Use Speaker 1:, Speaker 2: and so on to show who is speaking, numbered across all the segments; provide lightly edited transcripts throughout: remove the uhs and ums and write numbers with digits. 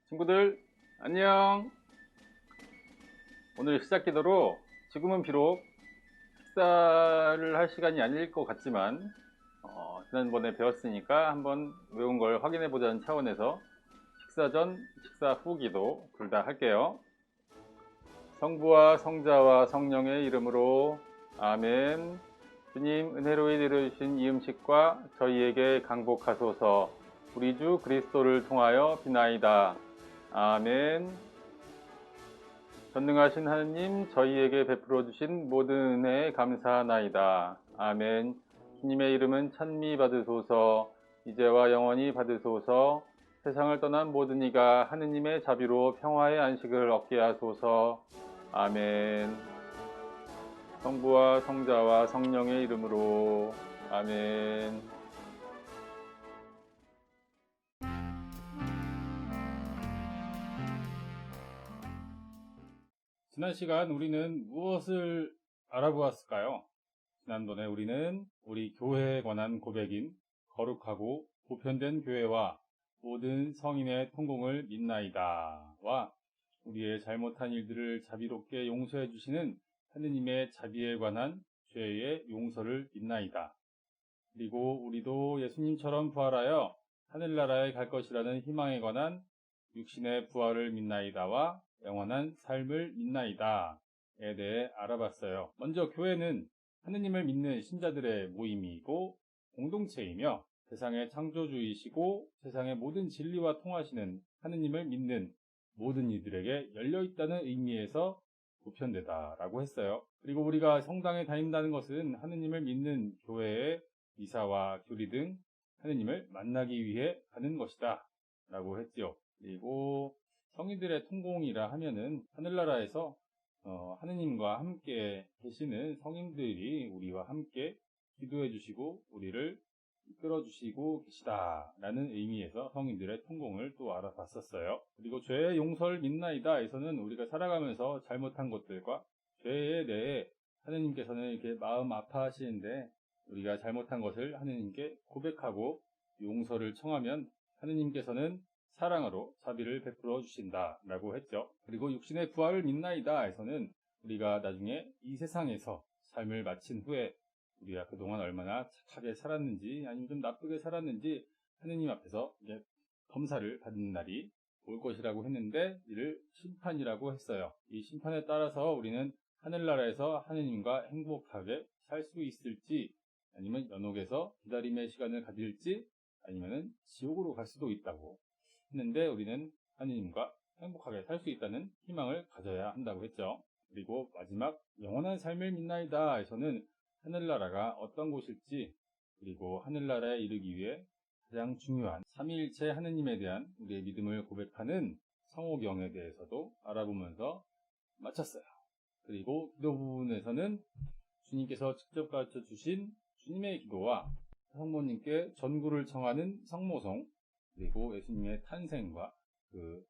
Speaker 1: 친구들 안녕. 오늘 시작 기도로 지금은 비록 식사를 할 시간이 아닐 것 같지만 지난번에 배웠으니까 한번 외운 걸 확인해 보자는 차원에서 식사 전, 식사 후 기도 둘 다 할게요. 성부와 성자와 성령의 이름으로 아멘. 주님, 은혜로 이르신 이 음식과 저희에게 강복하소서. 우리 주 그리스도를 통하여 비나이다. 아멘. 전능하신 하느님, 저희에게 베풀어 주신 모든 은혜에 감사하나이다. 아멘. 주님의 이름은 찬미 받으소서. 이제와 영원히 받으소서. 세상을 떠난 모든 이가 하느님의 자비로 평화의 안식을 얻게 하소서. 아멘. 성부와 성자와 성령의 이름으로 아멘. 지난 시간 우리는 무엇을 알아보았을까요? 지난번에 우리는 우리 교회에 관한 고백인 거룩하고 보편된 교회와 모든 성인의 통공을 믿나이다와 우리의 잘못한 일들을 자비롭게 용서해 주시는 하느님의 자비에 관한 죄의 용서를 믿나이다. 그리고 우리도 예수님처럼 부활하여 하늘나라에 갈 것이라는 희망에 관한 육신의 부활을 믿나이다와 영원한 삶을 믿나이다에 대해 알아봤어요. 먼저 교회는 하느님을 믿는 신자들의 모임이고 공동체이며 세상의 창조주이시고 세상의 모든 진리와 통하시는 하느님을 믿는 모든 이들에게 열려있다는 의미에서 보편되다라고 했어요. 그리고 우리가 성당에 다닌다는 것은 하느님을 믿는 교회의 미사와 교리 등 하느님을 만나기 위해 가는 것이다 라고 했지요. 그리고 성인들의 통공이라 하면은 하늘나라에서 하느님과 함께 계시는 성인들이 우리와 함께 기도해 주시고 우리를 이끌어 주시고 계시다 라는 의미에서 성인들의 통공을 또 알아봤었어요. 그리고 죄의 용서를 믿나이다 에서는 우리가 살아가면서 잘못한 것들과 죄에 대해 하느님께서는 이렇게 마음 아파하시는데 우리가 잘못한 것을 하느님께 고백하고 용서를 청하면 하느님께서는 사랑으로 자비를 베풀어 주신다 라고 했죠. 그리고 육신의 부활을 믿나이다 에서는 우리가 나중에 이 세상에서 삶을 마친 후에 우리가 그동안 얼마나 착하게 살았는지 아니면 좀 나쁘게 살았는지 하느님 앞에서 이제 검사를 받는 날이 올 것이라고 했는데 이를 심판이라고 했어요. 이 심판에 따라서 우리는 하늘나라에서 하느님과 행복하게 살 수 있을지 아니면 연옥에서 기다림의 시간을 가질지 아니면 지옥으로 갈 수도 있다고 했는데 우리는 하느님과 행복하게 살 수 있다는 희망을 가져야 한다고 했죠. 그리고 마지막 영원한 삶을 믿나이다 에서는 하늘나라가 어떤 곳일지 그리고 하늘나라에 이르기 위해 가장 중요한 삼위일체 하느님에 대한 우리의 믿음을 고백하는 성호경에 대해서도 알아보면서 마쳤어요. 그리고 기도 부분에서는 주님께서 직접 가르쳐 주신 주님의 기도와 성모님께 전구를 청하는 성모송 그리고 예수님의 탄생과 그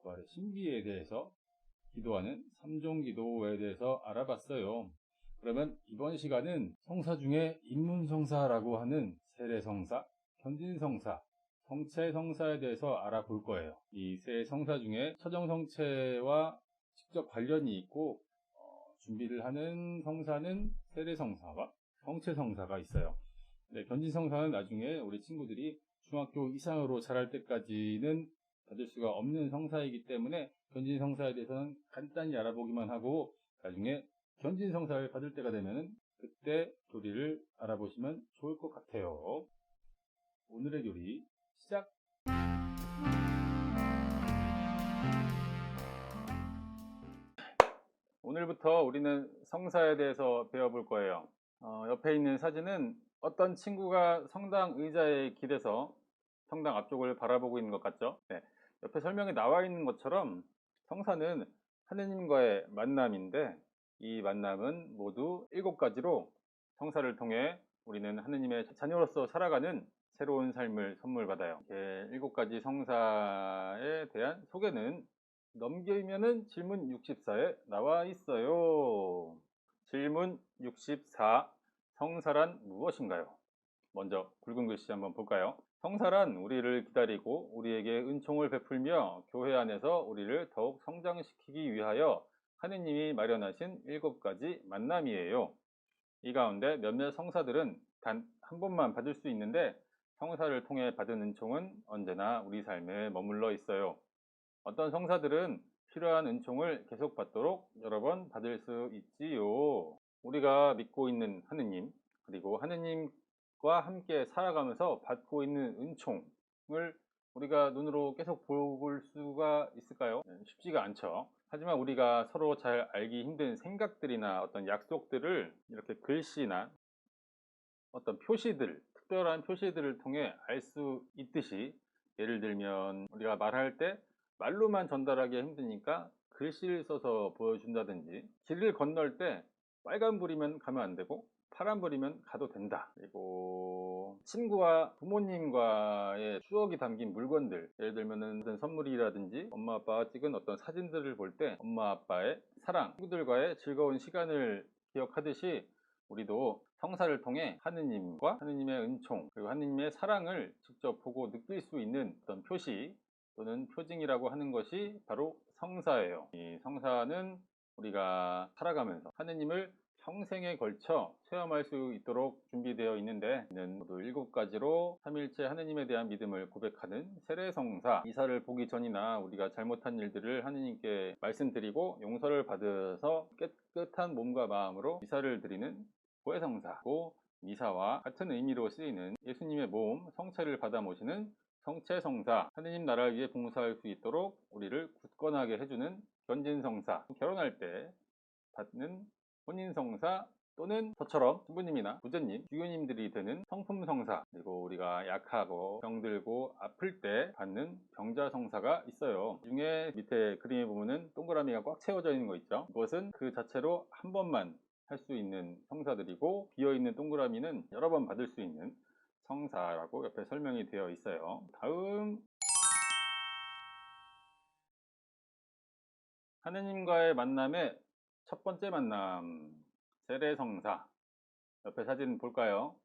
Speaker 1: 부활의 신비에 대해서 기도하는 삼종기도에 대해서 알아봤어요. 그러면 이번 시간은 성사 중에 입문성사라고 하는 세례성사, 견진성사, 성체성사에 대해서 알아볼 거예요. 이 세 성사 중에 처정성체와 직접 관련이 있고 준비를 하는 성사는 세례성사와 성체성사가 있어요. 네, 견진성사는 나중에 우리 친구들이 중학교 이상으로 자랄 때까지는 받을 수가 없는 성사이기 때문에 견진성사에 대해서는 간단히 알아보기만 하고 나중에 견진성사를 받을 때가 되면은 그때 교리를 알아보시면 좋을 것 같아요. 오늘의 교리 시작! 오늘부터 우리는 성사에 대해서 배워볼 거예요. 옆에 있는 사진은 어떤 친구가 성당 의자에 기대서 성당 앞쪽을 바라보고 있는 것 같죠? 네. 옆에 설명에 나와 있는 것처럼 성사는 하느님과의 만남인데 이 만남은 모두 7가지로 성사를 통해 우리는 하느님의 자녀로서 살아가는 새로운 삶을 선물 받아요. 7가지 성사에 대한 소개는 넘기면은 질문 64에 나와 있어요. 질문 64. 성사란 무엇인가요? 먼저 굵은 글씨 한번 볼까요? 성사란 우리를 기다리고 우리에게 은총을 베풀며 교회 안에서 우리를 더욱 성장시키기 위하여 하느님이 마련하신 7가지 만남이에요. 이 가운데 몇몇 성사들은 단 한 번만 받을 수 있는데 성사를 통해 받은 은총은 언제나 우리 삶에 머물러 있어요. 어떤 성사들은 필요한 은총을 계속 받도록 여러 번 받을 수 있지요. 우리가 믿고 있는 하느님, 그리고 하느님과 함께 살아가면서 받고 있는 은총을 우리가 눈으로 계속 볼 수가 있을까요? 쉽지가 않죠. 하지만 우리가 서로 잘 알기 힘든 생각들이나 어떤 약속들을 이렇게 글씨나 어떤 표시들, 특별한 표시들을 통해 알 수 있듯이, 예를 들면 우리가 말할 때 말로만 전달하기 힘드니까 글씨를 써서 보여준다든지, 길을 건널 때 빨간불이면 가면 안 되고 파란불이면 가도 된다. 그리고 친구와 부모님과의 추억이 담긴 물건들, 예를 들면 어떤 선물이라든지 엄마 아빠가 찍은 어떤 사진들을 볼 때 엄마 아빠의 사랑, 친구들과의 즐거운 시간을 기억하듯이 우리도 성사를 통해 하느님과 하느님의 은총, 그리고 하느님의 사랑을 직접 보고 느낄 수 있는 어떤 표시 또는 표징이라고 하는 것이 바로 성사예요. 이 성사는 우리가 살아가면서 하느님을 평생에 걸쳐 체험할 수 있도록 준비되어 있는데, 이는 모두 7가지로 삼일체 하느님에 대한 믿음을 고백하는 세례성사, 이사를 보기 전이나 우리가 잘못한 일들을 하느님께 말씀드리고 용서를 받아서 깨끗한 몸과 마음으로 이사를 드리는 고해성사고, 미사와 같은 의미로 쓰이는 예수님의 몸 성체를 받아 모시는 성체성사, 하느님 나라를 위해 봉사할 수 있도록 우리를 굳건하게 해주는 견진성사, 결혼할 때 받는 혼인성사, 또는 저처럼 신부님이나 부처님, 주교님들이 되는 성품성사, 그리고 우리가 약하고 병들고 아플 때 받는 병자성사가 있어요. 이 중에 밑에 그림에 보면은 동그라미가 꽉 채워져 있는 거 있죠. 이것은 그 자체로 한 번만 할 수 있는 성사들이고, 비어있는 동그라미는 여러 번 받을 수 있는 성사라고 옆에 설명이 되어 있어요. 다음, 하느님과의 만남의 첫 번째 만남, 세례성사. 옆에 사진 볼까요?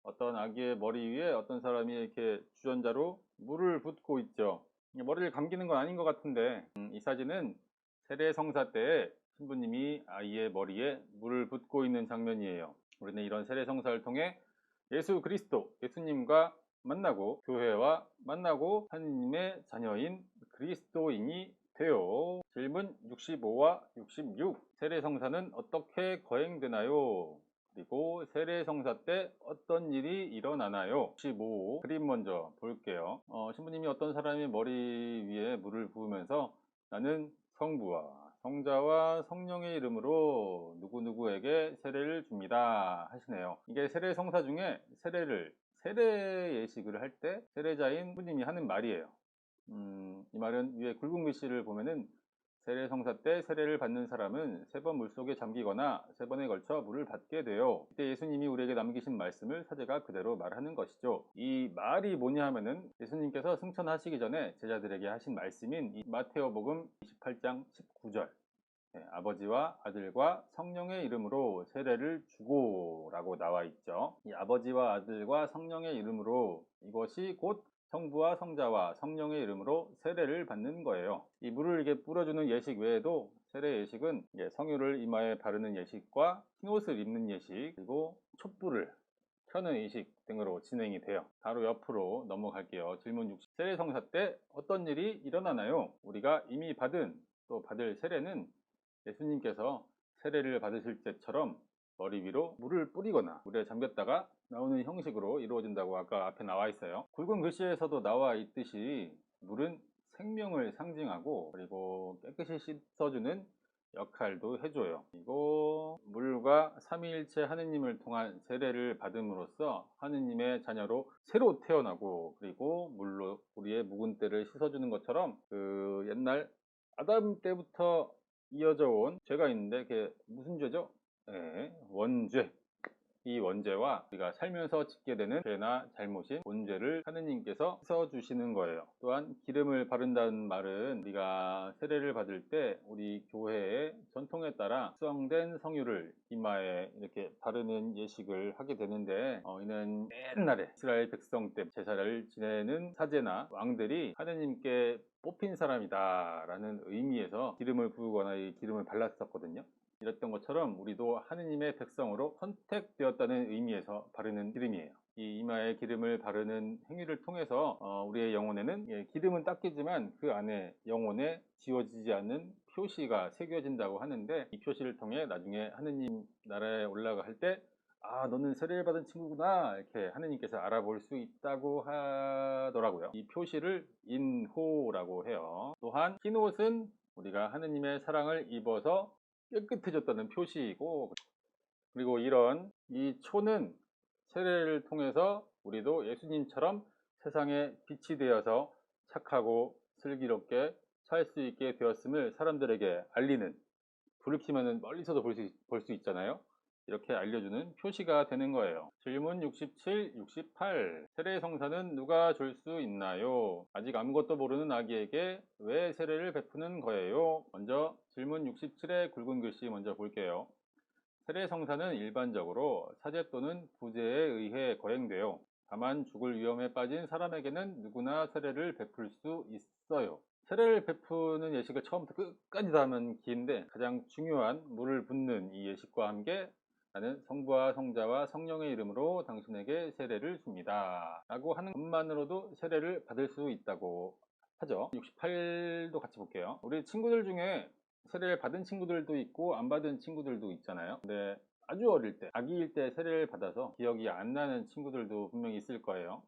Speaker 1: 어떤 아기의 머리 위에 어떤 사람이 이렇게 주전자로 물을 붓고 있죠. 머리를 감기는 건 아닌 것 같은데, 이 사진은 세례성사 때 신부님이 아이의 머리에 물을 붓고 있는 장면이에요. 우리는 이런 세례성사를 통해 예수 그리스도, 예수님과 만나고 교회와 만나고 하느님의 자녀인 그리스도인이 되어. 질문 65와 66. 세례성사는 어떻게 거행되나요? 그리고 세례성사 때 어떤 일이 일어나나요? 65. 그림 먼저 볼게요. 신부님이 어떤 사람의 머리 위에 물을 부으면서 나는 성부와 성자와 성령의 이름으로 누구누구에게 세례를 줍니다 하시네요. 이게 세례성사 중에 세례 예식을 할 때 세례자인 신부님이 하는 말이에요. 이 말은 위에 굵은 글씨를 보면은 세례성사 때 세례를 받는 사람은 3번 물속에 잠기거나 3번에 걸쳐 물을 받게 돼요. 그때 예수님이 우리에게 남기신 말씀을 사제가 그대로 말하는 것이죠. 이 말이 뭐냐 하면은 예수님께서 승천하시기 전에 제자들에게 하신 말씀인 이 마테오복음 28장 19절, 아버지와 아들과 성령의 이름으로 세례를 주고 라고 나와 있죠. 이 아버지와 아들과 성령의 이름으로, 이것이 곧 성부와 성자와 성령의 이름으로 세례를 받는 거예요. 이 물을 이렇게 뿌려주는 예식 외에도 세례 예식은 성유를 이마에 바르는 예식과 흰옷을 입는 예식, 그리고 촛불을 켜는 예식 등으로 진행이 돼요. 바로 옆으로 넘어갈게요. 질문 60. 세례성사 때 어떤 일이 일어나나요? 우리가 이미 받은 또 받을 세례는 예수님께서 세례를 받으실 때처럼 머리 위로 물을 뿌리거나 물에 잠겼다가 나오는 형식으로 이루어진다고 아까 앞에 나와 있어요. 굵은 글씨에서도 나와 있듯이 물은 생명을 상징하고, 그리고 깨끗이 씻어주는 역할도 해줘요. 그리고 물과 삼위일체 하느님을 통한 세례를 받음으로써 하느님의 자녀로 새로 태어나고, 그리고 물로 우리의 묵은 때를 씻어주는 것처럼 그 옛날 아담 때부터 이어져 온 죄가 있는데, 그게 무슨 죄죠? 원죄. 이 원죄와 우리가 살면서 짓게 되는 죄나 잘못인 본죄를 하느님께서 씻어주시는 거예요. 또한 기름을 바른다는 말은 우리가 세례를 받을 때 우리 교회의 전통에 따라 수정된 성유를 이마에 이렇게 바르는 예식을 하게 되는데, 이는 옛날에 이스라엘 백성 때 제사를 지내는 사제나 왕들이 하느님께 뽑힌 사람이다 라는 의미에서 기름을 부으거나 이 기름을 발랐었거든요. 이랬던 것처럼 우리도 하느님의 백성으로 선택되었다는 의미에서 바르는 기름이에요. 이 이마에 기름을 바르는 행위를 통해서 우리의 영혼에는 기름은 닦이지만 그 안에 영혼에 지워지지 않는 표시가 새겨진다고 하는데, 이 표시를 통해 나중에 하느님 나라에 올라갈 때 너는 세례를 받은 친구구나 이렇게 하느님께서 알아볼 수 있다고 하더라고요. 이 표시를 인호라고 해요. 또한 흰 옷은 우리가 하느님의 사랑을 입어서 깨끗해졌다는 표시이고, 그리고 이 초는 세례를 통해서 우리도 예수님처럼 세상에 빛이 되어서 착하고 슬기롭게 살 수 있게 되었음을 사람들에게 알리는, 불을 켜면 멀리서도 볼 수 있잖아요. 이렇게 알려주는 표시가 되는 거예요. 질문 67, 68. 세례 성사는 누가 줄 수 있나요? 아직 아무것도 모르는 아기에게 왜 세례를 베푸는 거예요? 먼저 질문 67의 굵은 글씨 먼저 볼게요. 세례 성사는 일반적으로 사제 또는 부제에 의해 거행되어 다만 죽을 위험에 빠진 사람에게는 누구나 세례를 베풀 수 있어요. 세례를 베푸는 예식을 처음부터 끝까지 다 하면 긴데, 가장 중요한 물을 붓는 이 예식과 함께 나는 성부와 성자와 성령의 이름으로 당신에게 세례를 줍니다 라고 하는 것만으로도 세례를 받을 수 있다고 하죠. 68도 같이 볼게요. 우리 친구들 중에 세례를 받은 친구들도 있고 안 받은 친구들도 있잖아요. 근데 아주 어릴 때, 아기일 때 세례를 받아서 기억이 안 나는 친구들도 분명히 있을 거예요.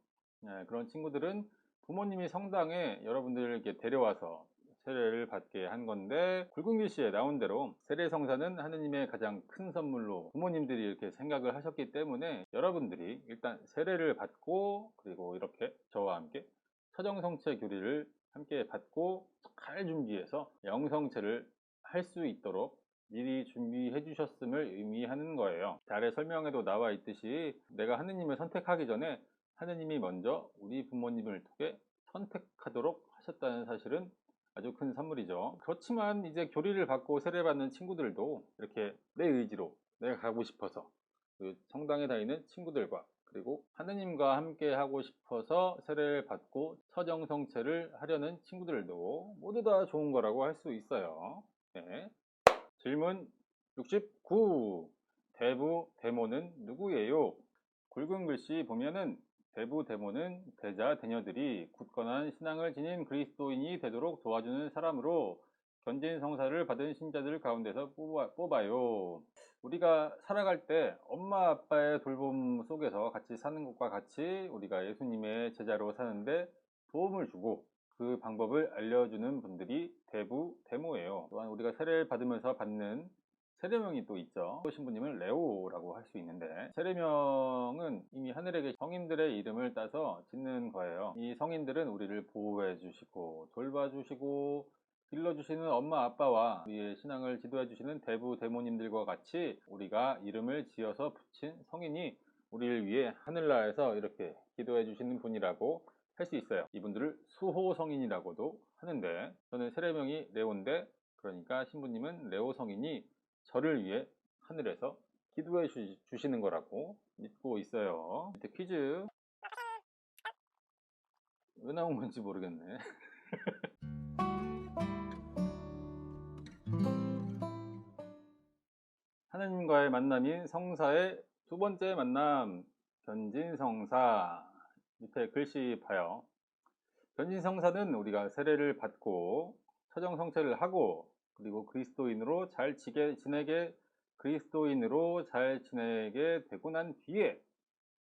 Speaker 1: 그런 친구들은 부모님이 성당에 여러분들을 이렇게 데려와서 세례를 받게 한 건데, 굵은 글씨에 나온 대로 세례 성사는 하느님의 가장 큰 선물로 부모님들이 이렇게 생각을 하셨기 때문에, 여러분들이 일단 세례를 받고 그리고 이렇게 저와 함께 처정성체 교리를 함께 받고 잘 준비해서 영성체를 할 수 있도록 미리 준비해 주셨음을 의미하는 거예요. 아래 설명에도 나와 있듯이 내가 하느님을 선택하기 전에 하느님이 먼저 우리 부모님을 통해 선택하도록 하셨다는 사실은 아주 큰 선물이죠. 그렇지만 이제 교리를 받고 세례받는 친구들도 이렇게 내 의지로 내가 가고 싶어서 그 성당에 다니는 친구들과, 그리고 하느님과 함께 하고 싶어서 세례를 받고 처정성체를 하려는 친구들도 모두 다 좋은 거라고 할 수 있어요. 네. 질문 69. 대부 대모는 누구예요? 굵은 글씨 보면은 대부 대모는 대자 대녀들이 굳건한 신앙을 지닌 그리스도인이 되도록 도와주는 사람으로 견진 성사를 받은 신자들 가운데서 뽑아요. 우리가 살아갈 때 엄마 아빠의 돌봄 속에서 같이 사는 것과 같이 우리가 예수님의 제자로 사는데 도움을 주고 그 방법을 알려주는 분들이 대부 대모예요. 또한 우리가 세례를 받으면서 받는 세례명이 또 있죠. 신부님은 레오라고 할 수 있는데, 세례명은 이미 하늘에 계신 성인들의 이름을 따서 짓는 거예요. 이 성인들은 우리를 보호해 주시고 돌봐주시고 길러주시는 엄마 아빠와 우리의 신앙을 지도해 주시는 대부 대모님들과 같이 우리가 이름을 지어서 붙인 성인이 우리를 위해 하늘나라에서 이렇게 기도해 주시는 분이라고 할 수 있어요. 이분들을 수호성인이라고도 하는데, 저는 세례명이 레오인데, 그러니까 신부님은 레오 성인이 저를 위해 하늘에서 기도해 주시는 거라고 믿고 있어요. 밑에 퀴즈 왜 나온 건지 모르겠네. 하느님과의 만남인 성사의 두 번째 만남, 견진성사. 밑에 글씨 봐요. 견진성사는 우리가 세례를 받고 처정성체를 하고 그리고 그리스도인으로 잘 지내게 되고 난 뒤에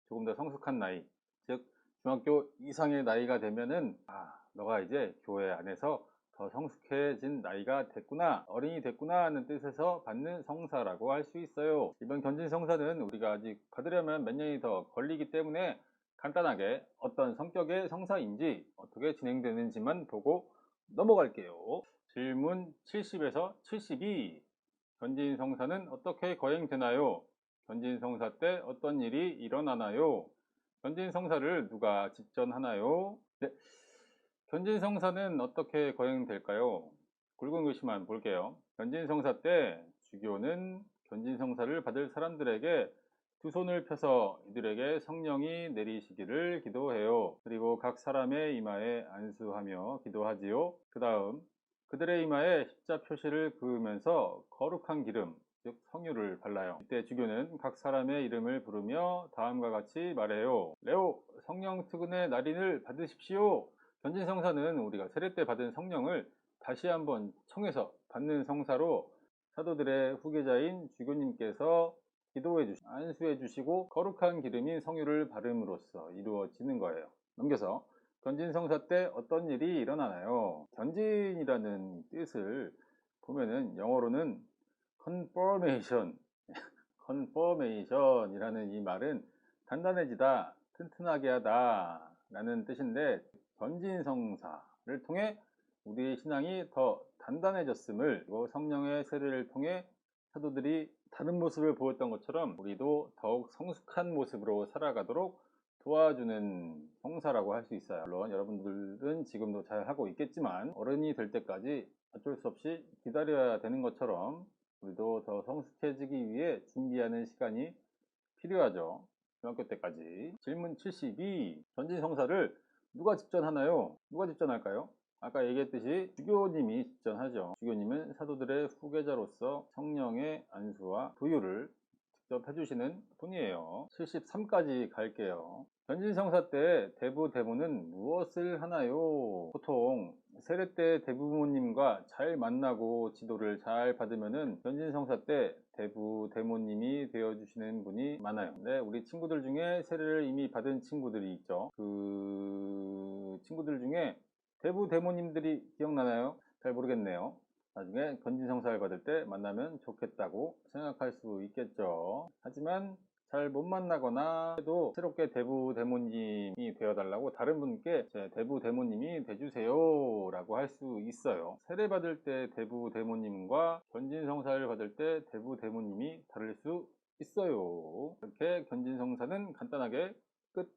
Speaker 1: 조금 더 성숙한 나이, 즉 중학교 이상의 나이가 되면은 너가 이제 교회 안에서 더 성숙해진 나이가 됐구나, 어린이 됐구나 하는 뜻에서 받는 성사라고 할 수 있어요. 이번 견진 성사는 우리가 아직 받으려면 몇 년이 더 걸리기 때문에 간단하게 어떤 성격의 성사인지 어떻게 진행되는지만 보고 넘어갈게요. 질문 70에서 72. 견진 성사는 어떻게 거행되나요? 견진성사 때 어떤 일이 일어나나요? 견진성사를 누가 집전하나요? 네, 견진성사는 어떻게 거행될까요? 굵은 글씨만 볼게요. 견진성사 때 주교는 견진성사를 받을 사람들에게 두 손을 펴서 이들에게 성령이 내리시기를 기도해요. 그리고 각 사람의 이마에 안수하며 기도하지요. 그 다음 그들의 이마에 십자 표시를 그으면서 거룩한 기름, 즉 성유를 발라요. 이때 주교는 각 사람의 이름을 부르며 다음과 같이 말해요. 레오 성령 특은의 날인을 받으십시오. 견진성사는 우리가 세례 때 받은 성령을 다시 한번 청해서 받는 성사로 사도들의 후계자인 주교님께서 안수해 주시고 거룩한 기름인 성유를 바름으로써 이루어지는 거예요. 넘겨서 견진성사 때 어떤 일이 일어나나요? 견진이라는 뜻을 보면은 영어로는 confirmation, confirmation이라는 이 말은 단단해지다, 튼튼하게 하다 라는 뜻인데 견진성사를 통해 우리의 신앙이 더 단단해졌음을, 그리고 성령의 세례를 통해 사도들이 다른 모습을 보였던 것처럼 우리도 더욱 성숙한 모습으로 살아가도록 도와주는 성사라고 할 수 있어요. 물론 여러분들은 지금도 잘 하고 있겠지만 어른이 될 때까지 어쩔 수 없이 기다려야 되는 것처럼 우리도 더 성숙해지기 위해 준비하는 시간이 필요하죠. 중학교 때까지. 질문 72. 견진성사를 누가 집전하나요? 누가 집전할까요? 아까 얘기했듯이 주교님이 집전하죠. 주교님은 사도들의 후계자로서 성령의 안수와 부유를 직접 해주시는 분이에요. 73까지 갈게요. 견진성사 때 대부대모는 무엇을 하나요? 보통 세례 때 대부모님과 잘 만나고 지도를 잘 받으면은 견진성사 때 대부대모님이 되어주시는 분이 많아요. 근데 우리 친구들 중에 세례를 이미 받은 친구들이 있죠. 그 친구들 중에 대부대모님들이 기억나나요? 잘 모르겠네요. 나중에 견진성사를 받을 때 만나면 좋겠다고 생각할 수 있겠죠. 하지만 잘 못 만나거나 해도 새롭게 대부대모님이 되어달라고 다른 분께 제 대부대모님이 돼주세요 라고 할 수 있어요. 세례 받을 때 대부대모님과 견진성사를 받을 때 대부대모님이 다를 수 있어요. 이렇게 견진성사는 간단하게 끝.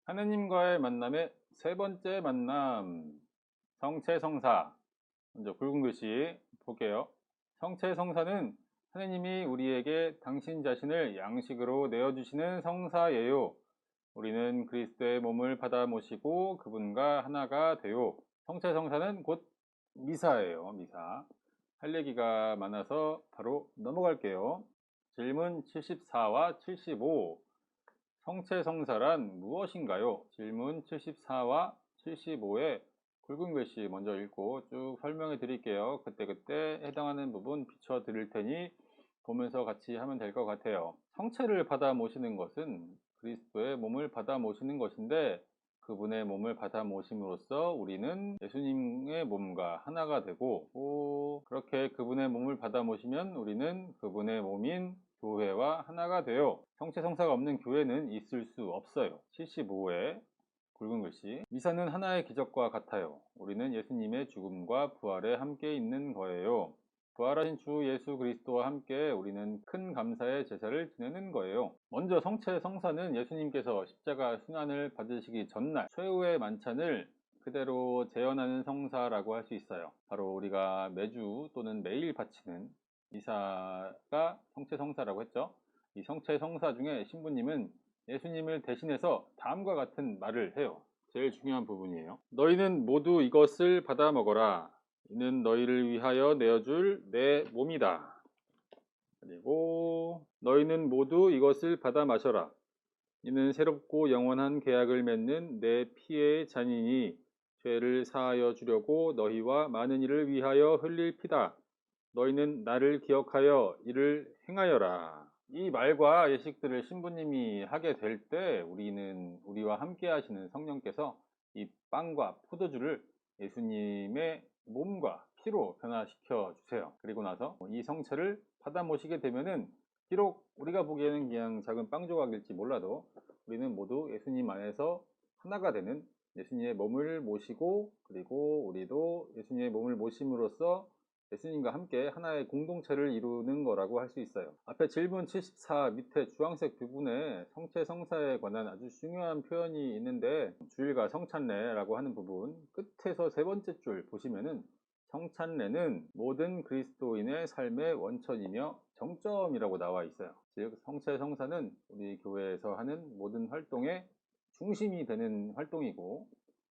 Speaker 1: 하느님과의 만남의 세 번째 만남, 성체성사. 먼저 굵은 글씨 볼게요. 성체성사는 하느님이 우리에게 당신 자신을 양식으로 내어주시는 성사예요. 우리는 그리스도의 몸을 받아 모시고 그분과 하나가 돼요. 성체성사는 곧 미사예요. 미사. 할 얘기가 많아서 바로 넘어갈게요. 질문 74와 75. 성체성사란 무엇인가요? 질문 74와 75에 굵은 글씨 먼저 읽고 쭉 설명해 드릴게요. 그때그때 해당하는 부분 비춰 드릴 테니 보면서 같이 하면 될 것 같아요. 성체를 받아 모시는 것은 그리스도의 몸을 받아 모시는 것인데, 그분의 몸을 받아 모심으로써 우리는 예수님의 몸과 하나가 되고, 그렇게 그분의 몸을 받아 모시면 우리는 그분의 몸인 교회와 하나가 돼요. 성체성사가 없는 교회는 있을 수 없어요. 75회 굵은 글씨. 미사는 하나의 기적과 같아요. 우리는 예수님의 죽음과 부활에 함께 있는 거예요. 부활하신 주 예수 그리스도와 함께 우리는 큰 감사의 제사를 지내는 거예요. 먼저 성체성사는 예수님께서 십자가 순환을 받으시기 전날 최후의 만찬을 그대로 재현하는 성사라고 할 수 있어요. 바로 우리가 매주 또는 매일 바치는 미사가 성체성사라고 했죠. 이 성체성사 중에 신부님은 예수님을 대신해서 다음과 같은 말을 해요. 제일 중요한 부분이에요. 너희는 모두 이것을 받아 먹어라. 이는 너희를 위하여 내어줄 내 몸이다. 그리고 너희는 모두 이것을 받아 마셔라. 이는 새롭고 영원한 계약을 맺는 내 피의 잔이니 죄를 사하여 주려고 너희와 많은 이를 위하여 흘릴 피다. 너희는 나를 기억하여 이를 행하여라. 이 말과 예식들을 신부님이 하게 될 때 우리와 함께 하시는 성령께서 이 빵과 포도주를 예수님의 몸과 피로 변화시켜 주세요. 그리고 나서 이 성체를 받아 모시게 되면은 비록 우리가 보기에는 그냥 작은 빵 조각일지 몰라도 우리는 모두 예수님 안에서 하나가 되는 예수님의 몸을 모시고, 그리고 우리도 예수님의 몸을 모심으로써 예수님과 함께 하나의 공동체를 이루는 거라고 할 수 있어요. 앞에 질문 74 밑에 주황색 부분에 성체 성사에 관한 아주 중요한 표현이 있는데, 주일과 성찬례라고 하는 부분 끝에서 세 번째 줄 보시면은 성찬례는 모든 그리스도인의 삶의 원천이며 정점이라고 나와 있어요. 즉 성체 성사는 우리 교회에서 하는 모든 활동의 중심이 되는 활동이고,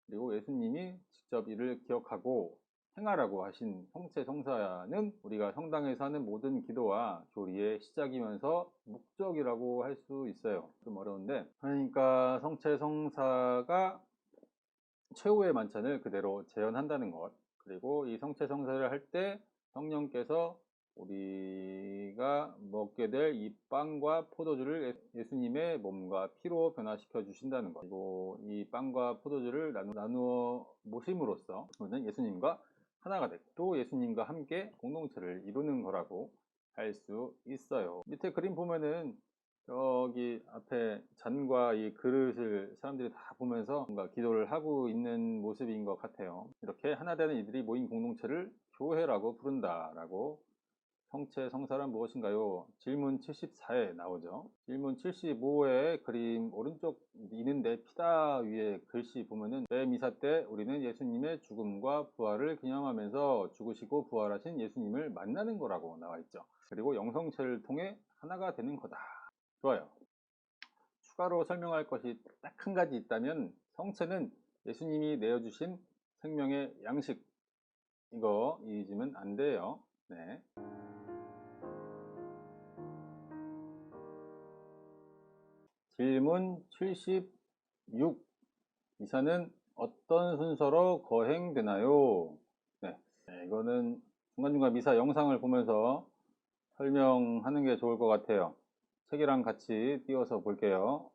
Speaker 1: 그리고 예수님이 직접 이를 기억하고 행하라고 하신 성체 성사는 우리가 성당에서 하는 모든 기도와 교리의 시작이면서 목적이라고 할 수 있어요. 좀 어려운데, 그러니까 성체 성사가 최후의 만찬을 그대로 재현한다는 것, 그리고 이 성체 성사를 할 때 성령께서 우리가 먹게 될 이 빵과 포도주를 예수님의 몸과 피로 변화시켜 주신다는 것, 그리고 이 빵과 포도주를 나누어 모심으로써 우리는 예수님과 하나가 되고 또 예수님과 함께 공동체를 이루는 거라고 할 수 있어요. 밑에 그림 보면은 여기 앞에 잔과 이 그릇을 사람들이 다 보면서 뭔가 기도를 하고 있는 모습인 것 같아요. 이렇게 하나 되는 이들이 모인 공동체를 교회라고 부른다라고. 성체 성사란 무엇인가요? 질문 74에 나오죠. 질문 75에 그림 오른쪽 있는데 피다 위에 글씨 보면은 매 미사 때 우리는 예수님의 죽음과 부활을 기념하면서 죽으시고 부활하신 예수님을 만나는 거라고 나와 있죠. 그리고 영성체를 통해 하나가 되는 거다. 좋아요. 추가로 설명할 것이 딱 한 가지 있다면, 성체는 예수님이 내어주신 생명의 양식, 이거 잊으면 안 돼요. 네. 질문 76. 미사는 어떤 순서로 거행되나요? 네. 이거는 중간중간 미사 영상을 보면서 설명하는 게 좋을 것 같아요. 책이랑 같이 띄워서 볼게요.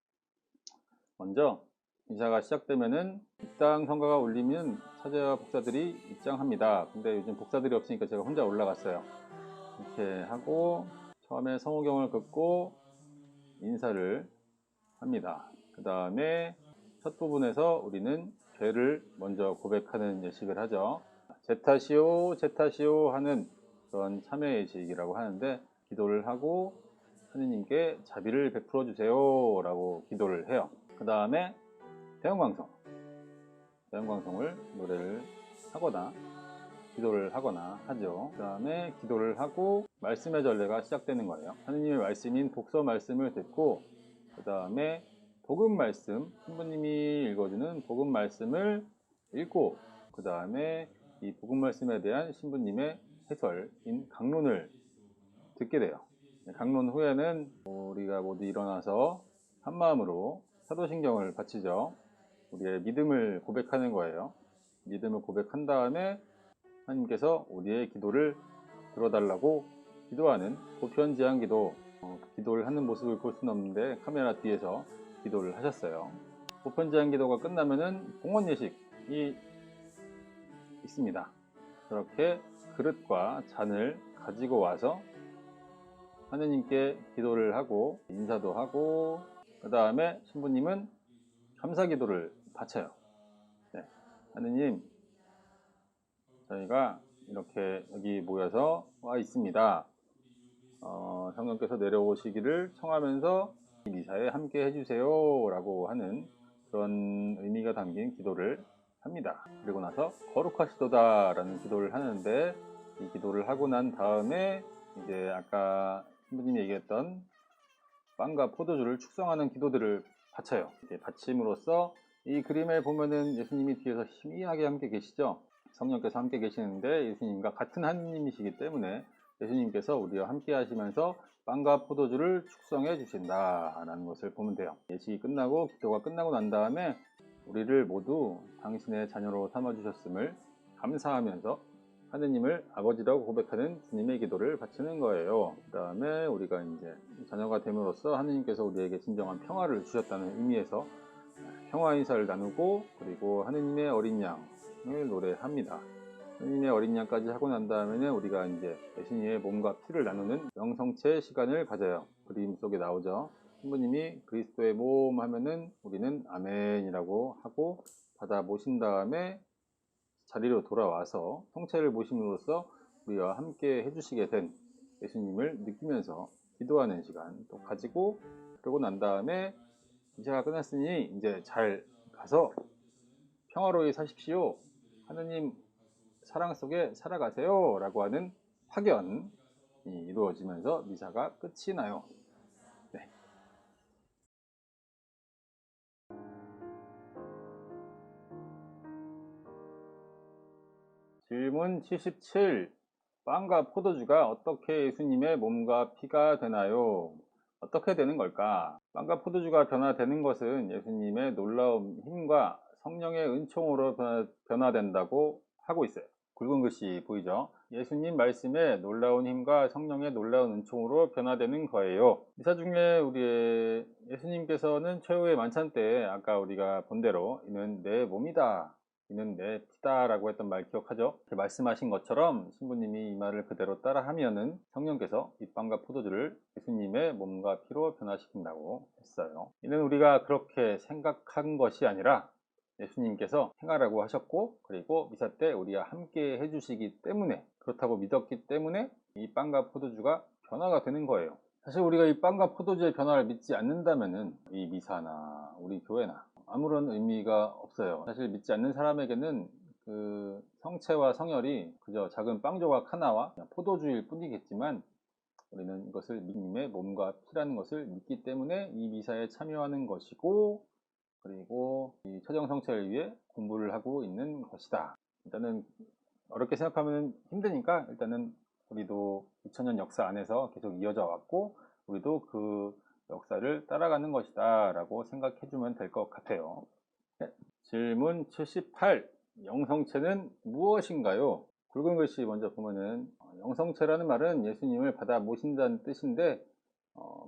Speaker 1: 먼저 미사가 시작되면은 입당 성가가 울리면 사제와 복사들이 입장합니다. 근데 요즘 복사들이 없으니까 제가 혼자 올라갔어요. 이렇게 하고 처음에 성호경을 긋고 인사를 합니다. 그 다음에 첫 부분에서 우리는 죄를 먼저 고백하는 예식을 하죠. 제 탓이요, 제 탓이요 하는 그런 참회 예식이라고 하는데, 기도를 하고 하느님께 자비를 베풀어 주세요 라고 기도를 해요. 그 다음에 대형방송을 노래를 하거나 기도를 하거나 하죠. 그 다음에 기도를 하고 말씀의 전례가 시작되는 거예요. 하느님의 말씀인 독서 말씀을 듣고, 그 다음에 복음 말씀, 신부님이 읽어주는 복음 말씀을 읽고, 그 다음에 이 복음 말씀에 대한 신부님의 해설인 강론을 듣게 돼요. 강론 후에는 우리가 모두 일어나서 한마음으로 사도신경을 바치죠. 우리의 믿음을 고백하는 거예요. 믿음을 고백한 다음에 하나님께서 우리의 기도를 들어달라고 기도하는 보편제한 기도, 기도를 하는 모습을 볼 수는 없는데 카메라 뒤에서 기도를 하셨어요. 보편제한 기도가 끝나면은 공원 예식이 있습니다. 그렇게 그릇과 잔을 가지고 와서 하느님께 기도를 하고 인사도 하고, 그 다음에 신부님은 감사 기도를 바쳐요. 네. 하느님, 저희가 이렇게 여기 모여서 와 있습니다. 성령께서 내려오시기를 청하면서 이 미사에 함께 해주세요 라고 하는 그런 의미가 담긴 기도를 합니다. 그리고 나서 거룩하시도다 라는 기도를 하는데, 이 기도를 하고 난 다음에 이제 아까 신부님이 얘기했던 빵과 포도주를 축성하는 기도들을 바쳐요. 이렇게 바침으로써 이 그림에 보면은 예수님이 뒤에서 희미하게 함께 계시죠. 성령께서 함께 계시는데 예수님과 같은 하느님이시기 때문에 예수님께서 우리와 함께 하시면서 빵과 포도주를 축성해 주신다라는 것을 보면 돼요. 예식이 끝나고 기도가 끝나고 난 다음에 우리를 모두 당신의 자녀로 삼아 주셨음을 감사하면서 하느님을 아버지라고 고백하는 주님의 기도를 바치는 거예요. 그 다음에 우리가 이제 자녀가 됨으로써 하느님께서 우리에게 진정한 평화를 주셨다는 의미에서 평화 인사를 나누고, 그리고 하느님의 어린 양을 노래합니다. 하느님의 어린 양까지 하고 난 다음에는 우리가 이제 예수님의 몸과 피를 나누는 영성체 시간을 가져요. 그림 속에 나오죠. 신부님이 그리스도의 몸 하면은 우리는 아멘이라고 하고, 받아 모신 다음에 자리로 돌아와서 성체를 모심으로써 우리와 함께 해주시게 된 예수님을 느끼면서 기도하는 시간 또 가지고, 그러고 난 다음에 미사가 끝났으니 이제 잘 가서 평화로이 사십시오, 하느님 사랑 속에 살아가세요 라고 하는 확연이 이루어지면서 미사가 끝이 나요. 네. 질문 77. 빵과 포도주가 어떻게 예수님의 몸과 피가 되나요? 어떻게 되는 걸까? 빵과 포도주가 변화되는 것은 예수님의 놀라운 힘과 성령의 은총으로 변화된다고 하고 있어요. 굵은 글씨 보이죠? 예수님 말씀에 놀라운 힘과 성령의 놀라운 은총으로 변화되는 거예요. 미사 중에 우리 예수님께서는 최후의 만찬 때 아까 우리가 본 대로 이는 내 몸이다, 이는 내 피다 라고 했던 말 기억하죠? 말씀하신 것처럼 신부님이 이 말을 그대로 따라 하면은 성령께서 이 빵과 포도주를 예수님의 몸과 피로 변화시킨다고 했어요. 이는 우리가 그렇게 생각한 것이 아니라 예수님께서 행하라고 하셨고, 그리고 미사 때 우리와 함께 해주시기 때문에, 그렇다고 믿었기 때문에 이 빵과 포도주가 변화가 되는 거예요. 사실 우리가 이 빵과 포도주의 변화를 믿지 않는다면은 이 미사나 우리 교회나 아무런 의미가 없어요. 사실 믿지 않는 사람에게는 그 성체와 성혈이 그저 작은 빵 조각 하나와 포도주일 뿐이겠지만, 우리는 이것을 주님의 몸과 피라는 것을 믿기 때문에 이 미사에 참여하는 것이고, 그리고 이 최정성체를 위해 공부를 하고 있는 것이다. 일단은 어렵게 생각하면 힘드니까 일단은 우리도 2000년 역사 안에서 계속 이어져 왔고, 우리도 그 역사를 따라가는 것이다 라고 생각해 주면 될 것 같아요. 네. 질문 78. 영성체는 무엇인가요? 굵은 글씨 먼저 보면은 영성체라는 말은 예수님을 받아 모신다는 뜻인데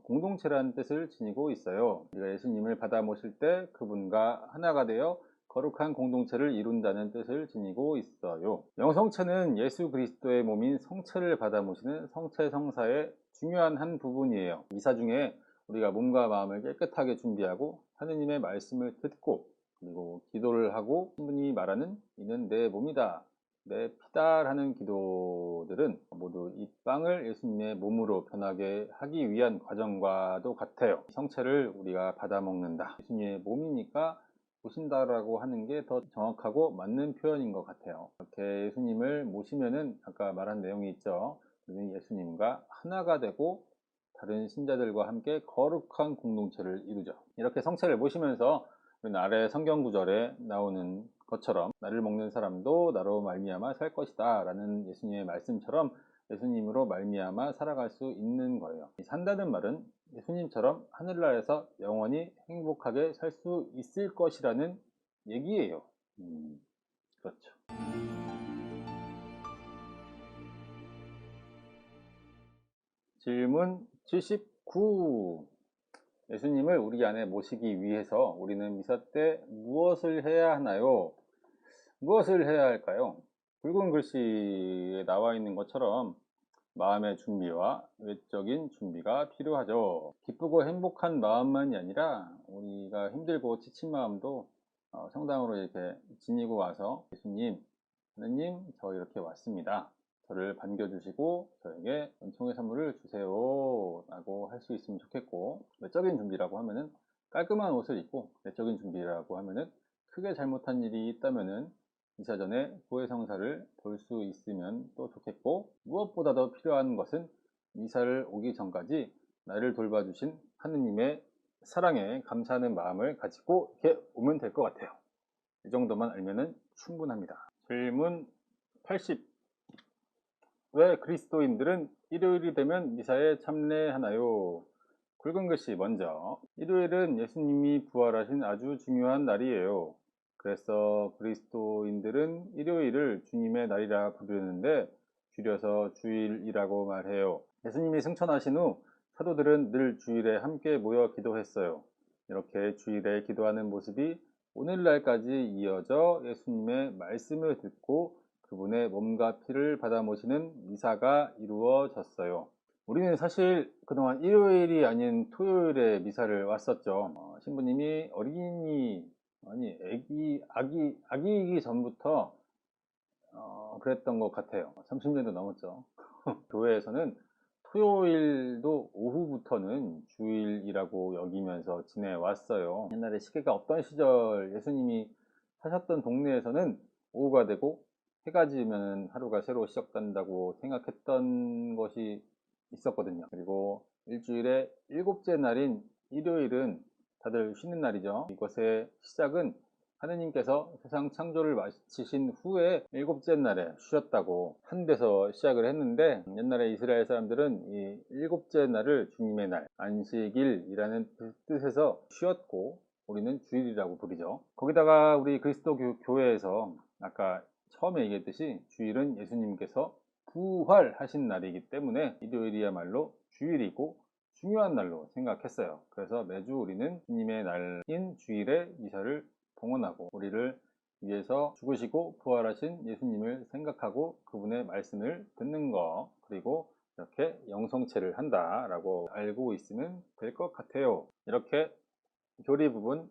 Speaker 1: 공동체라는 뜻을 지니고 있어요. 우리가 예수님을 받아 모실 때 그분과 하나가 되어 거룩한 공동체를 이룬다는 뜻을 지니고 있어요. 영성체는 예수 그리스도의 몸인 성체를 받아 모시는 성체 성사의 중요한 한 부분이에요. 미사 중에 우리가 몸과 마음을 깨끗하게 준비하고 하느님의 말씀을 듣고, 그리고 기도를 하고 신분이 말하는 이는 내 몸이다, 내 피다 라는 기도들은 모두 이 빵을 예수님의 몸으로 변하게 하기 위한 과정과도 같아요. 성체를 우리가 받아 먹는다, 예수님의 몸이니까 모신다라고 하는 게 더 정확하고 맞는 표현인 것 같아요. 이렇게 예수님을 모시면은 아까 말한 내용이 있죠. 우리는 예수님과 하나가 되고 다른 신자들과 함께 거룩한 공동체를 이루죠. 이렇게 성체를 모시면서 우리는 아래 성경 구절에 나오는 것처럼 나를 먹는 사람도 나로 말미암아 살 것이다 라는 예수님의 말씀처럼 예수님으로 말미암아 살아갈 수 있는 거예요. 산다는 말은 예수님처럼 하늘나라에서 영원히 행복하게 살 수 있을 것이라는 얘기예요. 그렇죠. 질문 79. 예수님을 우리 안에 모시기 위해서 우리는 미사 때 무엇을 해야 하나요? 무엇을 해야 할까요? 굵은 글씨에 나와 있는 것처럼 마음의 준비와 외적인 준비가 필요하죠. 기쁘고 행복한 마음만이 아니라 우리가 힘들고 지친 마음도 성당으로 이렇게 지니고 와서 예수님, 하느님, 저 이렇게 왔습니다. 저를 반겨주시고 저에게 은총의 선물을 주세요 라고 할 수 있으면 좋겠고, 외적인 준비라고 하면은 깔끔한 옷을 입고, 내적인 준비라고 하면은 크게 잘못한 일이 있다면은 미사 전에 구의 성사를 볼 수 있으면 또 좋겠고, 무엇보다 더 필요한 것은 미사를 오기 전까지 나를 돌봐주신 하느님의 사랑에 감사하는 마음을 가지고 이렇게 오면 될 것 같아요. 이 정도만 알면은 충분합니다. 질문 80. 왜 그리스도인들은 일요일이 되면 미사에 참례하나요? 굵은 글씨 먼저. 일요일은 예수님이 부활하신 아주 중요한 날이에요. 그래서 그리스도인들은 일요일을 주님의 날이라 부르는데 줄여서 주일이라고 말해요. 예수님이 승천하신 후 사도들은 늘 주일에 함께 모여 기도했어요. 이렇게 주일에 기도하는 모습이 오늘날까지 이어져 예수님의 말씀을 듣고 그분의 몸과 피를 받아 모시는 미사가 이루어졌어요. 우리는 사실 그동안 일요일이 아닌 토요일에 미사를 왔었죠. 신부님이 어린이
Speaker 2: 아니, 아기이기 전부터 그랬던 것 같아요. 30년도 넘었죠. 교회에서는 토요일도 오후부터는 주일이라고 여기면서 지내왔어요. 옛날에 시계가 없던 시절 예수님이 사셨던 동네에서는 오후가 되고 해가 지면 하루가 새로 시작된다고 생각했던 것이 있었거든요. 그리고 일주일의 일곱째 날인 일요일은 다들 쉬는 날이죠. 이것의 시작은 하느님께서 세상 창조를 마치신 후에 일곱째 날에 쉬었다고 한 데서 시작을 했는데, 옛날에 이스라엘 사람들은 이 일곱째 날을 주님의 날, 안식일이라는 뜻에서 쉬었고 우리는 주일이라고 부르죠. 거기다가 우리 그리스도 교회에서 아까 처음에 얘기했듯이 주일은 예수님께서 부활하신 날이기 때문에 일요일이야말로 주일이고 중요한 날로 생각했어요. 그래서 매주 우리는 주님의 날인 주일에 미사를 봉헌하고 우리를 위해서 죽으시고 부활하신 예수님을 생각하고 그분의 말씀을 듣는 거, 그리고 이렇게 영성체를 한다라고 알고 있으면 될 것 같아요. 이렇게 교리 부분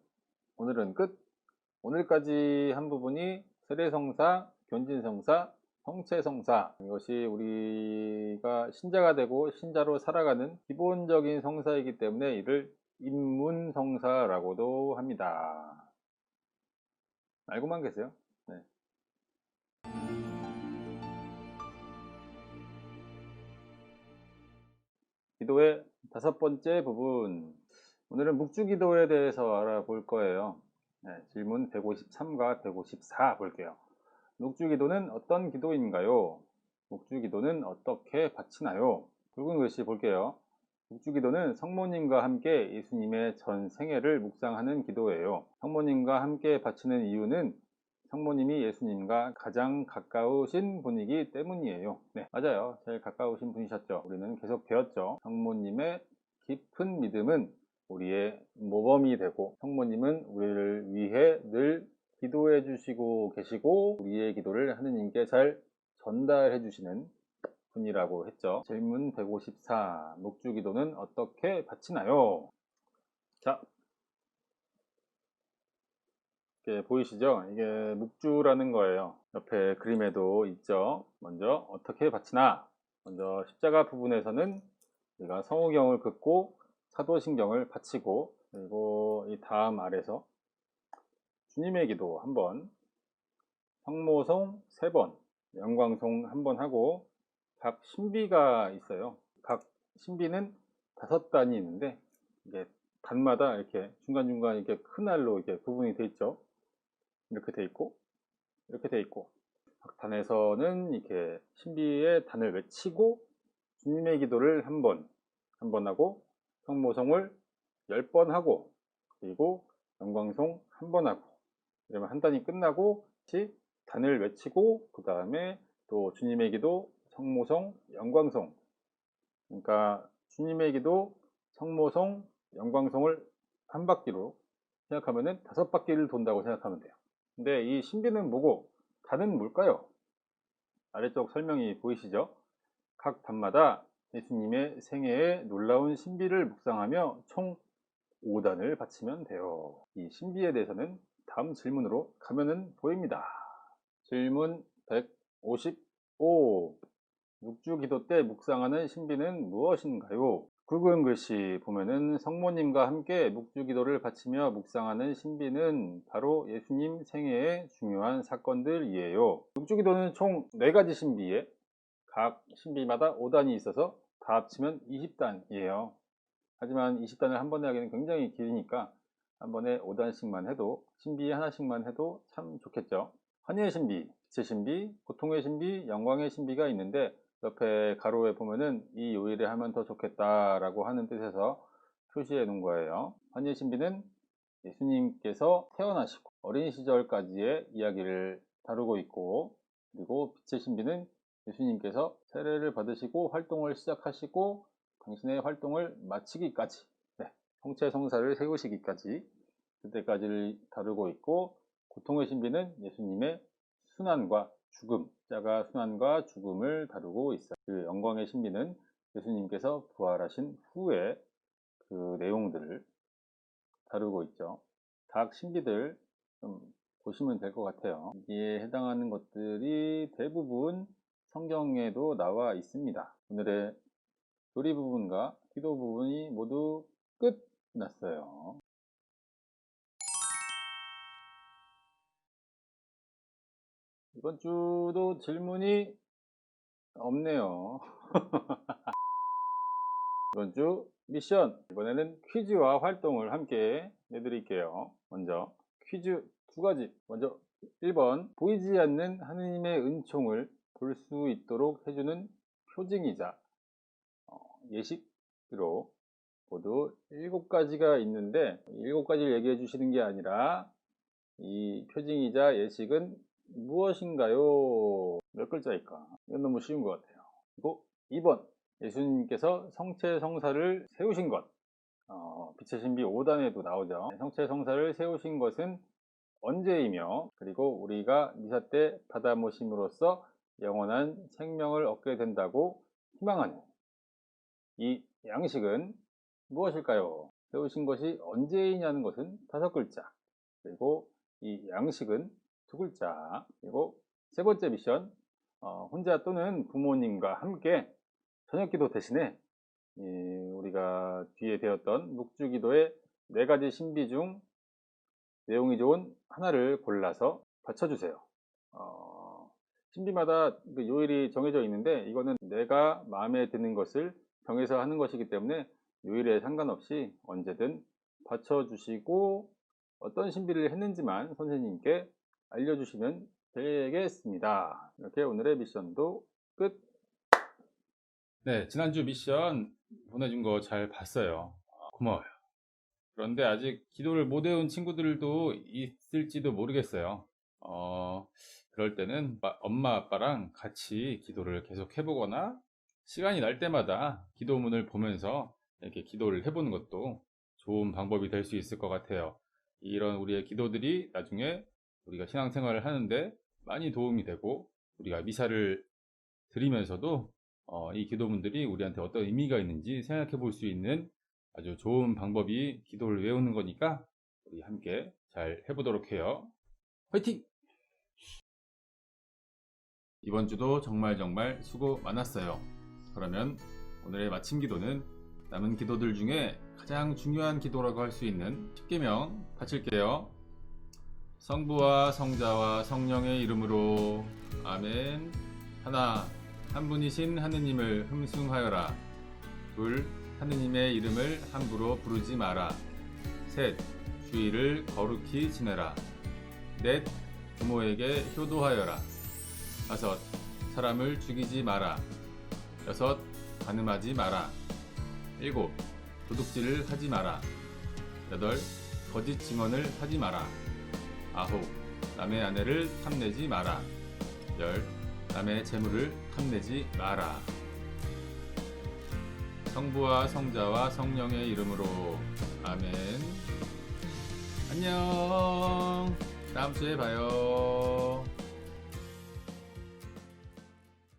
Speaker 2: 오늘은 끝. 오늘까지 한 부분이 세례성사, 견진성사, 성체성사, 이것이 우리가 신자가 되고 신자로 살아가는 기본적인 성사이기 때문에 이를 입문성사라고도 합니다. 알고만 계세요? 네. 기도의 다섯 번째 부분. 오늘은 묵주기도에 대해서 알아볼 거예요. 네, 질문 153과 154 볼게요. 묵주기도는 어떤 기도인가요? 묵주기도는 어떻게 바치나요? 굵은 글씨 볼게요. 묵주기도는 성모님과 함께 예수님의 전 생애를 묵상하는 기도예요. 성모님과 함께 바치는 이유는 성모님이 예수님과 가장 가까우신 분이기 때문이에요. 네, 맞아요. 제일 가까우신 분이셨죠. 우리는 계속 배웠죠. 성모님의 깊은 믿음은 우리의 모범이 되고, 성모님은 우리를 위해 늘 기도해 주시고 계시고 우리의 기도를 하느님께 잘 전달해 주시는 분이라고 했죠. 질문 154. 묵주기도는 어떻게 바치나요? 자, 이렇게 보이시죠? 이게 묵주라는 거예요. 옆에 그림에도 있죠. 먼저 어떻게 바치나? 먼저 십자가 부분에서는 우리가 성호경을 긋고 사도신경을 바치고, 그리고 이 다음 아래서 주님의 기도 한 번, 성모송 세 번, 영광송 한 번 하고, 각 신비가 있어요. 각 신비는 다섯 단이 있는데, 이게 단마다 이렇게 중간중간 이렇게 큰 알로 이렇게 구분이 돼 있죠. 이렇게 돼 있고, 이렇게 돼 있고, 각 단에서는 이렇게 신비의 단을 외치고 주님의 기도를 한 번 하고, 성모송을 10번 하고, 그리고 영광송 한 번 하고, 이러면 한 단이 끝나고 다시 단을 외치고 그 다음에 또 주님의 기도, 성모송, 영광송, 그러니까 주님의 기도, 성모송, 영광송을 한 바퀴로 생각하면은 다섯 바퀴를 돈다고 생각하면 돼요. 근데 이 신비는 뭐고 단은 뭘까요? 아래쪽 설명이 보이시죠? 각 단마다 예수님의 생애의 놀라운 신비를 묵상하며 총 5단을 바치면 돼요. 이 신비에 대해서는 다음 질문으로 가면은 보입니다. 질문 155. 묵주기도 때 묵상하는 신비는 무엇인가요? 굵은 글씨 보면은 성모님과 함께 묵주기도를 바치며 묵상하는 신비는 바로 예수님 생애의 중요한 사건들이에요. 묵주기도는 총 4가지 신비에 각 신비마다 5단이 있어서 다 합치면 20단이에요. 하지만 20단을 한 번에 하기는 굉장히 길으니까 한 번에 5단씩만 해도, 신비 하나씩만 해도 참 좋겠죠. 환희의 신비, 빛의 신비, 고통의 신비, 영광의 신비가 있는데 옆에 가로에 보면은 이 요일에 하면 더 좋겠다라고 하는 뜻에서 표시해 놓은 거예요. 환희의 신비는 예수님께서 태어나시고 어린 시절까지의 이야기를 다루고 있고, 그리고 빛의 신비는 예수님께서 세례를 받으시고 활동을 시작하시고 당신의 활동을 마치기까지, 네, 성체 성사를 세우시기까지, 그때까지를 다루고 있고, 고통의 신비는 예수님의 순환과 죽음, 십자가 순환과 죽음을 다루고 있어요. 그 영광의 신비는 예수님께서 부활하신 후에 그 내용들을 다루고 있죠. 각 신비들 좀 보시면 될 것 같아요. 여기에 해당하는 것들이 대부분 성경에도 나와 있습니다. 오늘의 조리 부분과 기도 부분이 모두 끝났어요. 이번 주도 질문이 없네요. 이번 주 미션, 이번에는 퀴즈와 활동을 함께 내드릴게요. 먼저 퀴즈 두 가지. 먼저 1번, 보이지 않는 하느님의 은총을 볼 수 있도록 해주는 표징이자 예식으로 모두 7가지가 있는데 7가지를 얘기해 주시는 게 아니라 이 표징이자 예식은 무엇인가요? 몇 글자일까? 이건 너무 쉬운 것 같아요. 그리고 2번, 예수님께서 성체성사를 세우신 것. 빛의 신비 5단에도 나오죠. 성체성사를 세우신 것은 언제이며, 그리고 우리가 미사 때 받아 모심으로써 영원한 생명을 얻게 된다고 희망하는 이 양식은 무엇일까요? 세우신 것이 언제이냐는 것은 5글자, 그리고 이 양식은 2글자. 그리고 세 번째 미션, 혼자 또는 부모님과 함께 저녁기도 대신에 우리가 뒤에 배웠던 묵주기도의 4가지 신비 중 내용이 좋은 하나를 골라서 바쳐주세요. 신비마다 그 요일이 정해져 있는데 이거는 내가 마음에 드는 것을 정해서 하는 것이기 때문에 요일에 상관없이 언제든 바쳐주시고 어떤 신비를 했는지만 선생님께 알려주시면 되겠습니다. 이렇게 오늘의 미션도 끝.
Speaker 1: 네, 지난주 미션 보내준 거 잘 봤어요. 고마워요. 그런데 아직 기도를 못 외운 친구들도 있을지도 모르겠어요. 그럴 때는 엄마 아빠랑 같이 기도를 계속 해보거나 시간이 날 때마다 기도문을 보면서 이렇게 기도를 해보는 것도 좋은 방법이 될 수 있을 것 같아요. 이런 우리의 기도들이 나중에 우리가 신앙생활을 하는데 많이 도움이 되고 우리가 미사를 드리면서도 이 기도문들이 우리한테 어떤 의미가 있는지 생각해 볼 수 있는 아주 좋은 방법이 기도를 외우는 거니까 우리 함께 잘 해보도록 해요. 화이팅! 이번 주도 정말 수고 많았어요. 그러면 오늘의 마침 기도는 남은 기도들 중에 가장 중요한 기도라고 할 수 있는 십계명 바칠게요. 성부와 성자와 성령의 이름으로 아멘. 하나, 한 분이신 하느님을 흠숭하여라. 둘, 하느님의 이름을 함부로 부르지 마라. 셋, 주일을 거룩히 지내라. 넷, 부모에게 효도하여라. 다섯, 사람을 죽이지 마라. 여섯, 간음하지 마라. 일곱, 도둑질을 하지 마라. 여덟, 거짓 증언을 하지 마라. 아홉, 남의 아내를 탐내지 마라. 열, 남의 재물을 탐내지 마라. 성부와 성자와 성령의 이름으로 아멘. 안녕. 다음 주에 봐요.